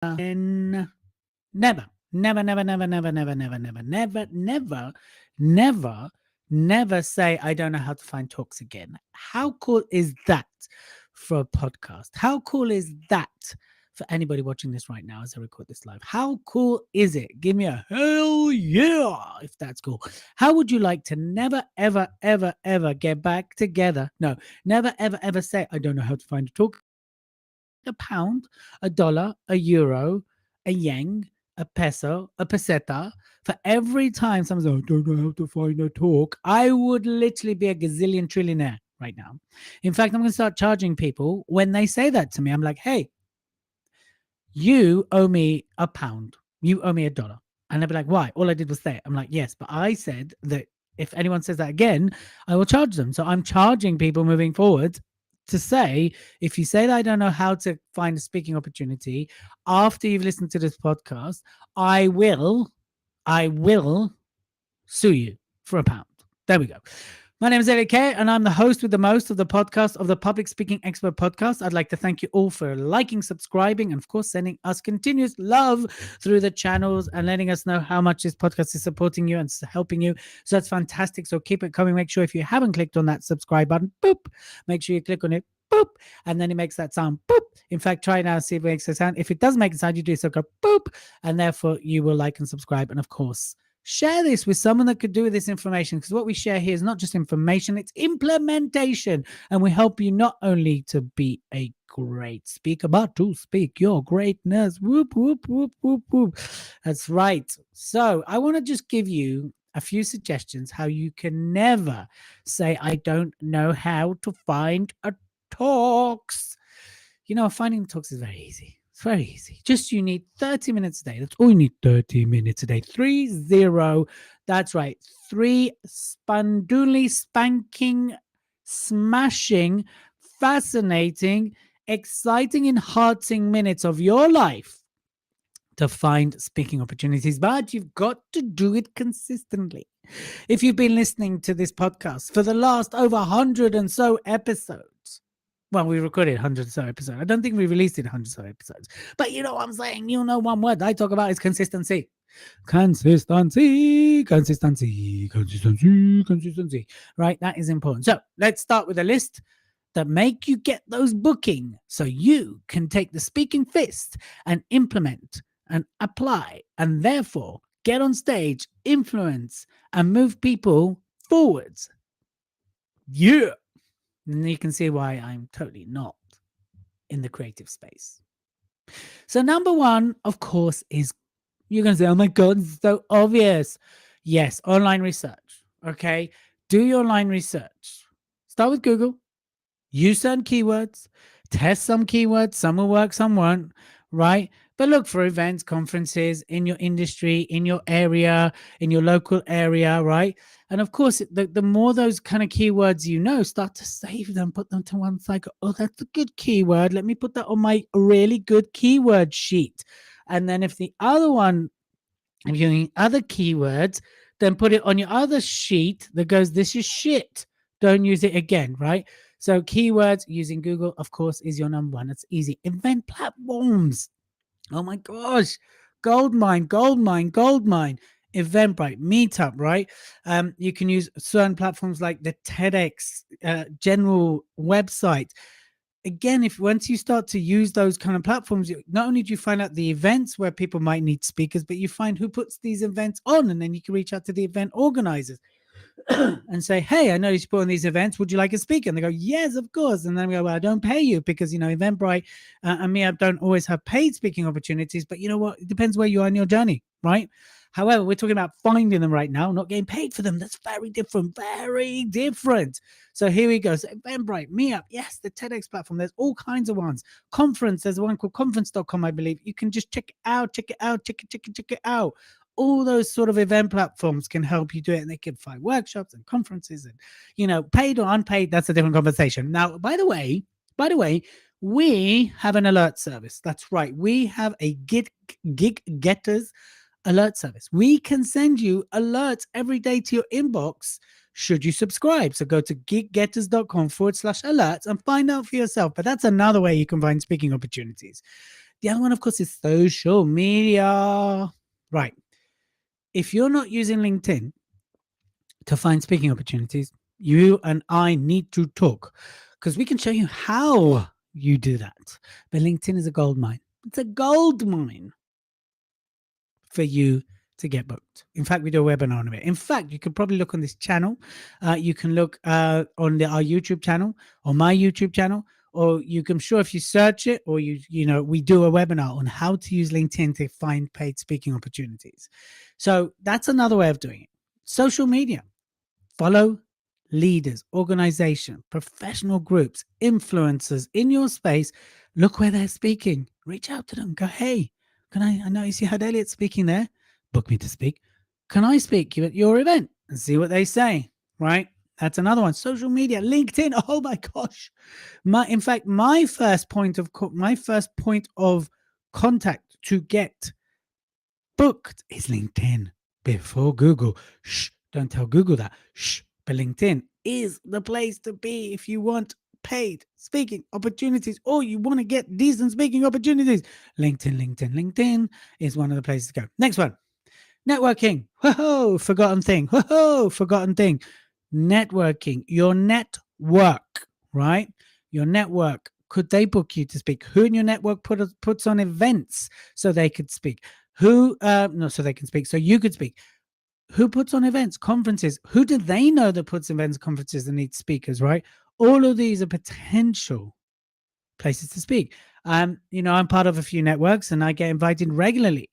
in never, never, never, never, never, never, never, never, never, never, never, never say, I don't know how to find talks again. How cool is that for a podcast? How cool is that for anybody watching this right now as I record this live? How cool is it? Give me a hell yeah if that's cool. How would you like to never, ever, ever, ever get back together? No, never, ever, ever say, I don't know how to find a talk. A pound, a dollar, a euro, a yen, a peso, a peseta. For every time someone's like, I don't know how to find a talk, I would literally be a gazillion trillionaire right now. In fact, I'm going to start charging people when they say that to me. I'm like, hey, you owe me a pound. You owe me a dollar. And they'll be like, why? All I did was say it. I'm like, yes, but I said that if anyone says that again, I will charge them. So I'm charging people moving forward to say, if you say that I don't know how to find a speaking opportunity after you've listened to this podcast, I will sue you for a pound. There we go. My name is Elliot, and I'm the host with the most of the podcast of the Public Speaking Expert podcast. I'd like to thank you all for liking, subscribing, and of course, sending us continuous love through the channels and letting us know how much this podcast is supporting you and helping you. So that's fantastic. So keep it coming. Make sure if you haven't clicked on that subscribe button, boop, make sure you click on it, boop, and then it makes that sound, boop. In fact, try it now and see if it makes a sound. If it does make a sound, you do so go boop, and therefore you will like and subscribe. And of course, share this with someone that could do with this information, because what we share here is not just information, it's implementation. And we help you not only to be a great speaker, but to speak your greatness. Whoop, whoop, whoop, whoop, whoop. That's right. So I want to just give you a few suggestions how you can never say, I don't know how to find a talks. Finding talks is very easy. It's very easy. Just you need 30 minutes a day. That's all you need. 30 minutes a day. 30. That's right. 3 spanduli spanking, smashing, fascinating, exciting, enhancing minutes of your life to find speaking opportunities. But you've got to do it consistently. If you've been listening to this podcast for the last over 100 and so episodes, well, we recorded 100 or so episodes. I don't think we released it 100 or so episodes. But you know what I'm saying? One word I talk about is consistency. Consistency. Right? That is important. So let's start with a list that make you get those booking so you can take the speaking fist and implement and apply and therefore get on stage, influence, and move people forwards. Yeah. And you can see why I'm totally not in the creative space. So number one, of course, is you're going to say, oh my God, it's so obvious. Yes, online research. Okay. Do your online research. Start with Google. Use certain keywords. Test some keywords. Some will work, some won't. Right. But look for events, conferences in your industry, in your area, in your local area, right? And of course, the more those kind of keywords start to save them, put them to one side. Go, oh, that's a good keyword. Let me put that on my really good keyword sheet. And then if you're using other keywords, then put it on your other sheet that goes, this is shit. Don't use it again, right? So keywords using Google, of course, is your number one. It's easy. Event platforms. Oh my gosh. Goldmine. Eventbrite, Meetup, right? You can use certain platforms like the TEDx general website. Again, if once you start to use those kind of platforms, not only do you find out the events where people might need speakers, but you find who puts these events on, and then you can reach out to the event organizers and say, hey, I noticed you put on these events. Would you like a speaker? And they go, yes, of course. And then we go, well, I don't pay you because, Eventbrite and me, I don't always have paid speaking opportunities. But you know what? It depends where you are in your journey, right? However, we're talking about finding them right now, not getting paid for them. That's very different, very different. So here we go. So Eventbrite, Meetup, yes, the TEDx platform. There's all kinds of ones. Conference, there's one called conference.com, I believe. You can just check it out. Check it out. All those sort of event platforms can help you do it, and they can find workshops and conferences and, paid or unpaid. That's a different conversation. Now, by the way, we have an alert service. That's right. We have a gig getters alert service. We can send you alerts every day to your inbox should you subscribe. So go to giggetters.com/alerts and find out for yourself. But that's another way you can find speaking opportunities. The other one, of course, is social media. Right. If you're not using LinkedIn to find speaking opportunities, you and I need to talk because we can show you how you do that. But LinkedIn is a gold mine. It's a gold mine for you to get booked. In fact, we do a webinar on it. In fact, you could probably look on this channel. You can look on our YouTube channel or my YouTube channel, or you can, sure, if you search it, or we do a webinar on how to use LinkedIn to find paid speaking opportunities. So that's another way of doing it. Social media. Follow leaders, organization, professional groups, influencers in your space. Look where they're speaking. Reach out to them. Go, hey, can I notice you had Elliot speaking there. Book me to speak. Can I speak you at your event? And see what they say, right? That's another one. Social media, LinkedIn. Oh my gosh. In fact, my first point of contact to get booked is LinkedIn before Google. Shh, don't tell Google that. Shh, but LinkedIn is the place to be if you want paid speaking opportunities or you want to get decent speaking opportunities. LinkedIn is one of the places to go. Next one. Networking. Whoa, forgotten thing. Whoa, forgotten thing. Networking. Your network, right? Your network. Could they book you to speak? Who in your network puts on events so they could speak? So they can speak. So you could speak. Who puts on events, conferences? Who do they know that puts events, conferences and needs speakers, right? All of these are potential places to speak. I'm part of a few networks and I get invited regularly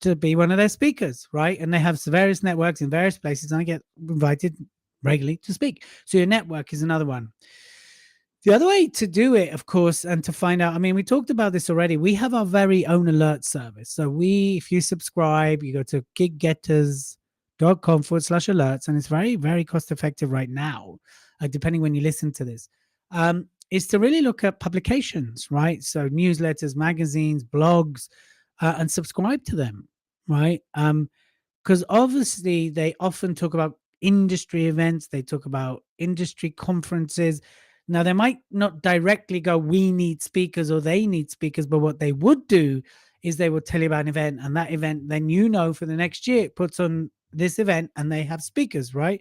to be one of their speakers, right? And they have various networks in various places and I get invited regularly to speak. So your network is another one. The other way to do it, of course, and to find out, I mean, we talked about this already. We have our very own alert service. So if you subscribe, you go to giggetters.com/alerts, and it's very, very cost effective right now, depending when you listen to this. Is to really look at publications, right? So newsletters, magazines, blogs, and subscribe to them, right? Because obviously they often talk about industry events, they talk about industry conferences. Now, they might not directly go, we need speakers or they need speakers, but what they would do is they would tell you about an event, and that event, then for the next year, it puts on this event and they have speakers, right?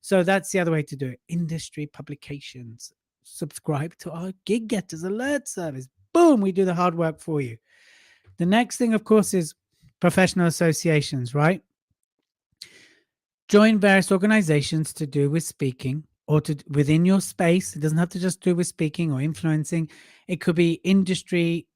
So that's the other way to do it. Industry publications. Subscribe to our Gig Getters alert service. Boom, we do the hard work for you. The next thing, of course, is professional associations, right? Join various organizations to do with speaking or to within your space. It doesn't have to just do with speaking or influencing. It could be industry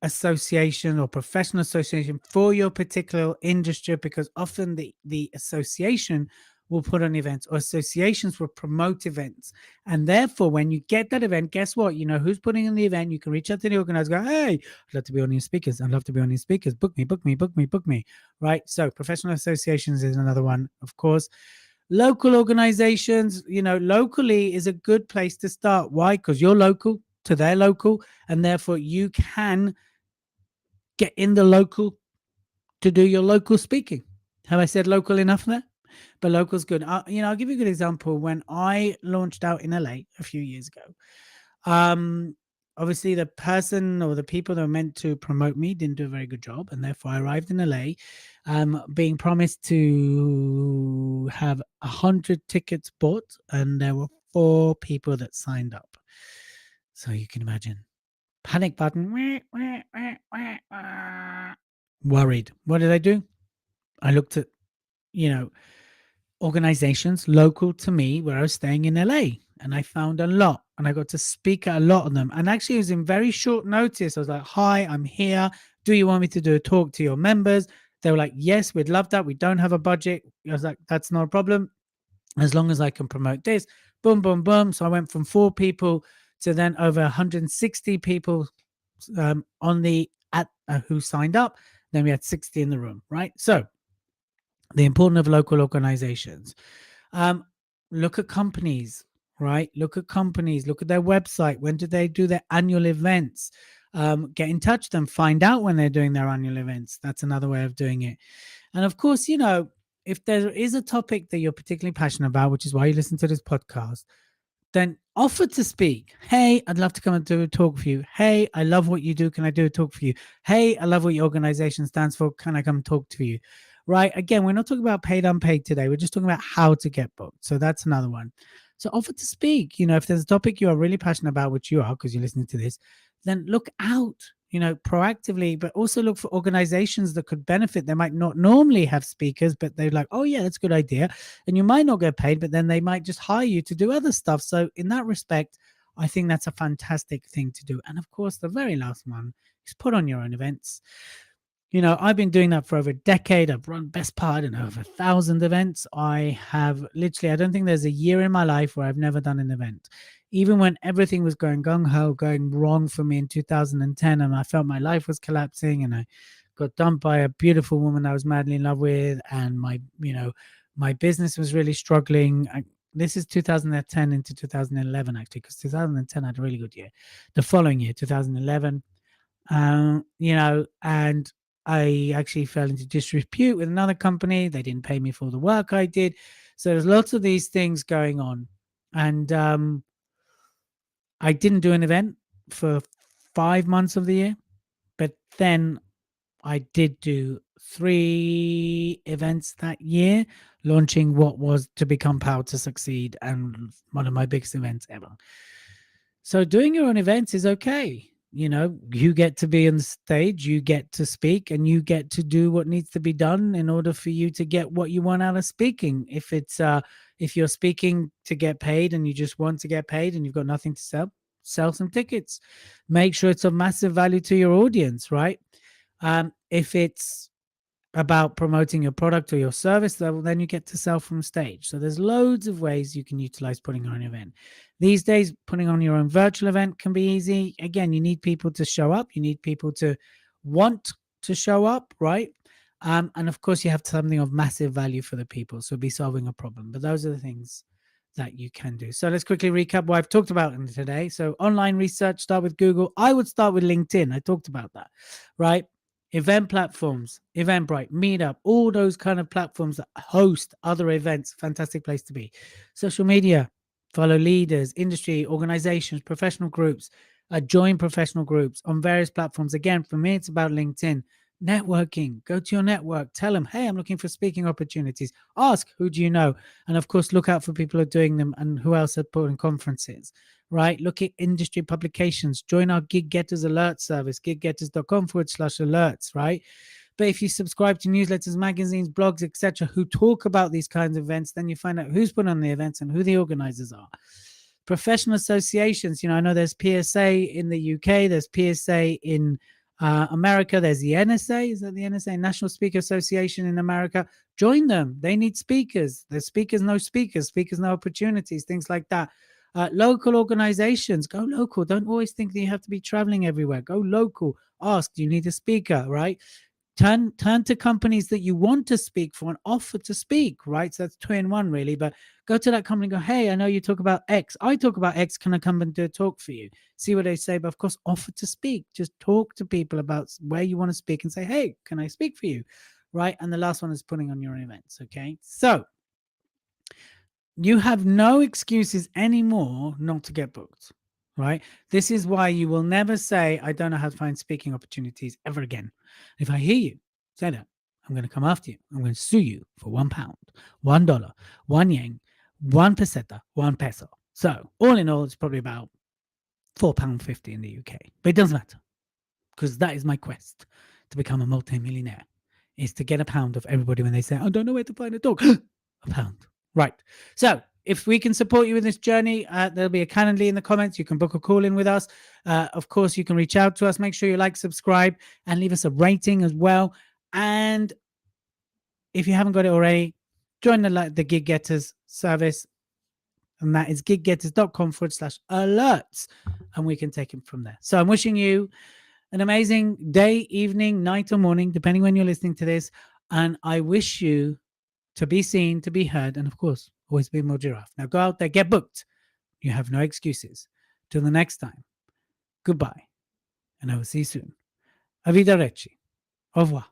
association or professional association for your particular industry, because often the association will put on events, or associations will promote events. And therefore, when you get that event, guess what? You know who's putting on the event. You can reach out to the organizer, go, hey, I'd love to be on your speakers. I'd love to be on your speakers. Book me, book me, book me, book me. Right? So professional associations is another one, of course. Local organizations, locally is a good place to start. Why? Because you're local to their local, and therefore you can get in the local to do your local speaking. Have I said local enough there? But local's good. I'll give you a good example. When I launched out in LA a few years ago, obviously the person or the people that were meant to promote me didn't do a very good job, and therefore I arrived in LA, being promised to have 100 tickets bought, and there were 4 people that signed up. So you can imagine. Panic button. Worried. What did I do? I looked at, organizations local to me where I was staying in LA, and I found a lot, and I got to speak at a lot of them. And actually, it was in very short notice. I was like, hi, I'm here. Do you want me to do a talk to your members? They were like, yes, we'd love that. We don't have a budget. I was like, that's not a problem, as long as I can promote this. Boom, boom, boom. So I went from 4 people to then over 160 people who signed up. Then we had 60 in the room, right? So the importance of local organizations. Look at companies, right? Look at companies, look at their website. When do they do their annual events? Get in touch with them, find out when they're doing their annual events. That's another way of doing it. And of course, if there is a topic that you're particularly passionate about, which is why you listen to this podcast, then Offer to speak. Hey, I'd love to come and do a talk for you. Hey, I love what you do. Can I do a talk for you? Hey, I love what your organization stands for. Can I come talk to you? Right. Again, we're not talking about paid, unpaid today. We're just talking about how to get booked. So that's another one. So offer to speak. If there's a topic you are really passionate about, which you are because you're listening to this, then look out, proactively, but also look for organizations that could benefit. They might not normally have speakers, but they're like, oh, yeah, that's a good idea. And you might not get paid, but then they might just hire you to do other stuff. So, in that respect, I think that's a fantastic thing to do. And of course, the very last one is put on your own events. I've been doing that for over a decade. I've run best part in over 1,000 events. I have literally, I don't think there's a year in my life where I've never done an event. Even when everything was going gung ho, going wrong for me in 2010, and I felt my life was collapsing, and I got dumped by a beautiful woman I was madly in love with, and my business was really struggling. This is 2010 into 2011, actually, because 2010 I had a really good year. The following year, 2011, and I actually fell into disrepute with another company. They didn't pay me for the work I did. So there's lots of these things going on. And I didn't do an event for 5 months of the year, but then I did do 3 events that year, launching what was to become Power to Succeed and one of my biggest events ever. So doing your own events is okay. You get to be on the stage, you get to speak, and you get to do what needs to be done in order for you to get what you want out of speaking. If you're speaking to get paid and you just want to get paid and you've got nothing to sell some tickets. Make sure it's of massive value to your audience, right? If it's about promoting your product or your service, then you get to sell from stage. So there's loads of ways you can utilize putting on an event. These days, putting on your own virtual event can be easy. Again, you need people to show up. You need people to want to show up, right? And of course, you have something of massive value for the people. So be solving a problem. But those are the things that you can do. So let's quickly recap what I've talked about today. So online research, start with Google. I would start with LinkedIn. I talked about that, right? Event platforms, Eventbrite, Meetup, all those kind of platforms that host other events, fantastic place to be. Social media, follow leaders, industry, organizations, professional groups, join professional groups on various platforms. Again, for me, it's about LinkedIn. Networking, go to your network, tell them, hey, I'm looking for speaking opportunities. Ask, who do you know? And of course, look out for people who are doing them and who else are putting conferences, right? Look at industry publications, join our Gig Getters alert service, giggetters.com/alerts, right? But if you subscribe to newsletters, magazines, blogs, etc., who talk about these kinds of events, then you find out who's put on the events and who the organizers are. Professional associations, I know there's PSA in the UK, there's PSA in America, there's the NSA. Is that the NSA? National Speaker Association in America. Join them. They need speakers. There's speakers, no speakers, speakers, no opportunities, things like that. Local organizations, go local. Don't always think that you have to be traveling everywhere. Go local. Ask, do you need a speaker, right? Turn to companies that you want to speak for and offer to speak, right? So that's 2 in 1, really. But go to that company and go, hey, I know you talk about X. I talk about X. Can I come and do a talk for you? See what they say. But of course, offer to speak. Just talk to people about where you want to speak and say, hey, can I speak for you? Right. And the last one is putting on your events. Okay. So you have no excuses anymore not to get booked, right? This is why you will never say, I don't know how to find speaking opportunities ever again. If I hear you say that, I'm going to come after you. I'm going to sue you for £1, $1, 1 yen, 1 peseta, 1 peso. So all in all, it's probably about £4.50 in the UK. But it doesn't matter because that is my quest to become a multi-millionaire, is to get a pound of everybody when they say, I don't know where to find a dog. A pound. Right. So if we can support you in this journey, there'll be a Calendly in the comments. You can book a call in with us. Of course, you can reach out to us. Make sure you like, subscribe, and leave us a rating as well. And if you haven't got it already, join the Gig Getters service. And that is giggetters.com/alerts. And we can take it from there. So I'm wishing you an amazing day, evening, night, or morning, depending when you're listening to this. And I wish you to be seen, to be heard, and of course, always be more giraffe. Now go out there, get booked. You have no excuses. Till the next time, goodbye, and I will see you soon. Arrivederci. Au revoir.